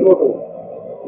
U2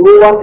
U1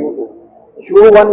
U2۔ U1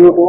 U2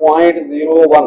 0.01،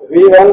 V1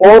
4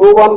U1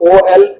OL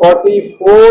44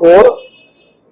4